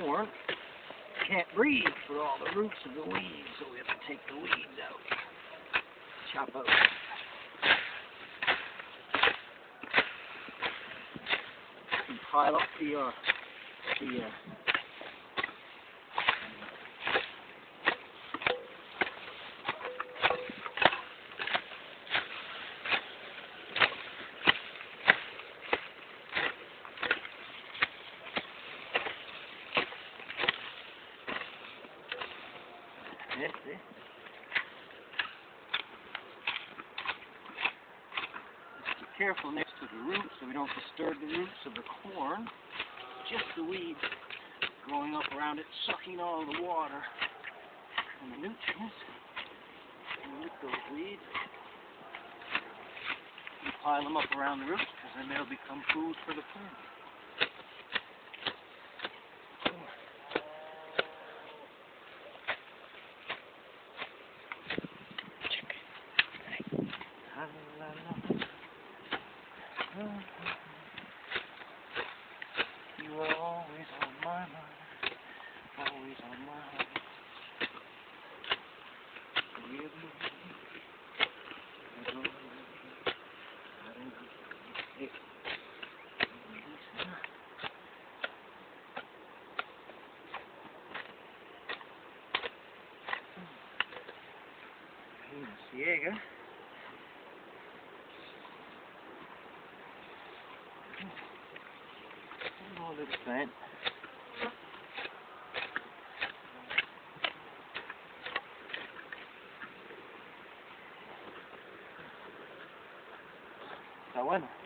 corn can't breathe for all the roots of the weeds, so we have to take the weeds out. Chop out. And pile up the yes, see? Just be careful next to the roots so we don't disturb the roots of the corn. Just the weeds growing up around it, sucking all the water and the nutrients. And with those weeds, you pile them up around the roots, because then they'll become food for the plant. You are always on my mind, always on my mind. Ciega. Oh, little plant. Está bueno.